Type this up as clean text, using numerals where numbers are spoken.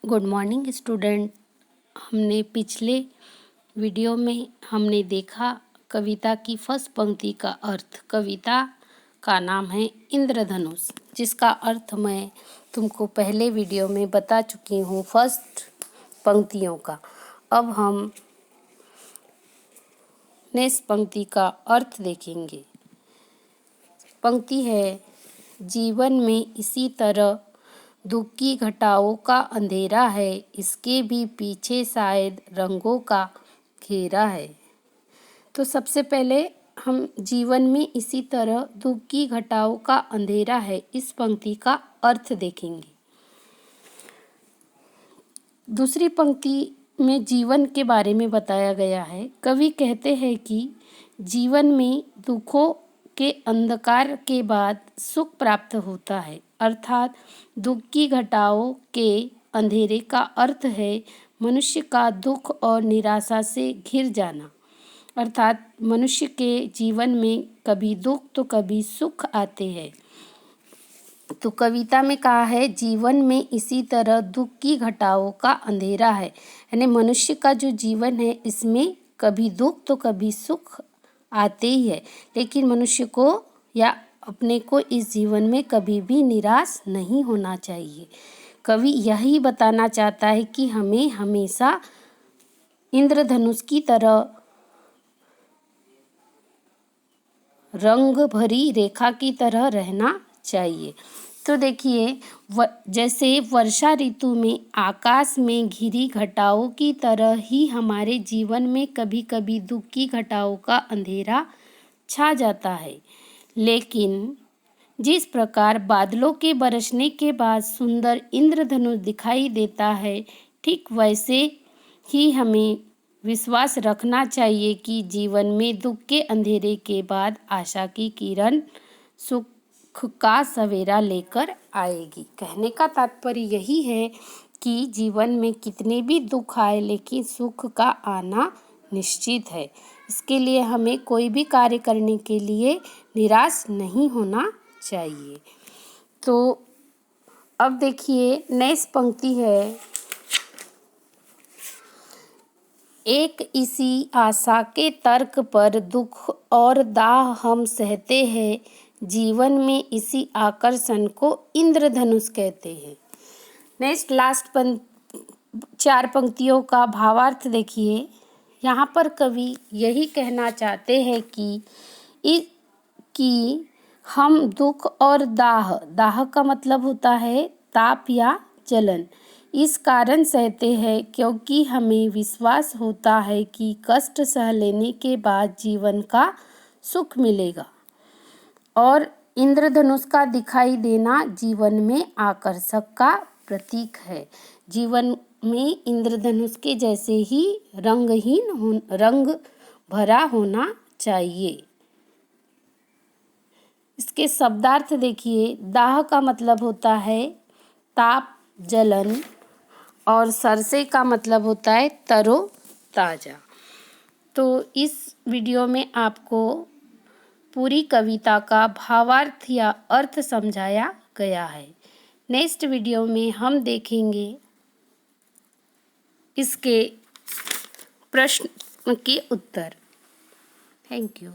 Good morning student. हमने पिछले video में हमने देखा कविता की फर्स्ट पंक्ति का अर्थ। कविता का नाम है इंद्रधनुष, जिसका अर्थ मैं तुमको पहले वीडियो में बता चुकी हूँ फर्स्ट पंक्तियों का। अब हम नेक्स्ट पंक्ति का अर्थ देखेंगे। पंक्ति है, जीवन में इसी तरह दुख की घटाओं का अंधेरा है, इसके भी पीछे शायद रंगों का घेरा है। तो सबसे पहले हम जीवन में इसी तरह दुख की घटाओं का अंधेरा है, इस पंक्ति का अर्थ देखेंगे। दूसरी पंक्ति में जीवन के बारे में बताया गया है। कवि कहते हैं कि जीवन में दुखों के अंधकार के बाद सुख प्राप्त होता है, अर्थात दुख की घटाओं के अंधेरे का अर्थ है मनुष्य का दुख और निराशा से घिर जाना। अर्थात मनुष्य के जीवन में कभी दुख तो कभी सुख आते हैं। तो कविता में कहा है, जीवन में इसी तरह दुख की घटाओं का अंधेरा है, यानी मनुष्य का जो जीवन है इसमें कभी दुख तो कभी सुख आते ही है, लेकिन मनुष्य को या अपने को इस जीवन में कभी भी निराश नहीं होना चाहिए। कवि यही बताना चाहता है कि हमें हमेशा इंद्रधनुष की तरह रंग भरी रेखा की तरह रहना चाहिए। तो देखिए, जैसे वर्षा ऋतु में आकाश में घिरी घटाओं की तरह ही हमारे जीवन में कभी कभी दुख की घटाओं का अंधेरा छा जाता है, लेकिन जिस प्रकार बादलों के बरसने के बाद सुंदर इंद्रधनुष दिखाई देता है, ठीक वैसे ही हमें विश्वास रखना चाहिए कि जीवन में दुख के अंधेरे के बाद आशा की किरण सुख का सवेरा लेकर आएगी। कहने का तात्पर्य यही है कि जीवन में कितने भी दुख आए, लेकिन सुख का आना निश्चित है। इसके लिए हमें कोई भी कार्य करने के लिए निराश नहीं होना चाहिए। तो अब देखिए, नेक्स्ट पंक्ति है, एक इसी आशा के तर्क पर दुख और दाह हम सहते हैं, जीवन में इसी आकर्षण को इंद्रधनुष कहते हैं। नेक्स्ट लास्ट 4 पंक्तियों का भावार्थ देखिए। यहाँ पर कवि यही कहना चाहते हैं कि हम दुख और दाह का मतलब होता है ताप या जलन, इस कारण सहते हैं क्योंकि हमें विश्वास होता है कि कष्ट सह लेने के बाद जीवन का सुख मिलेगा, और इंद्रधनुष का दिखाई देना जीवन में आकर्षक का प्रतीक है। जीवन में इंद्रधनुष के जैसे ही रंग भरा होना चाहिए। इसके शब्दार्थ देखिए, दाह का मतलब होता है ताप जलन, और सरसे का मतलब होता है तरोताजा। तो इस वीडियो में आपको पूरी कविता का भावार्थ या अर्थ समझाया गया है। नेक्स्ट वीडियो में हम देखेंगे इसके प्रश्न के उत्तर। Thank you.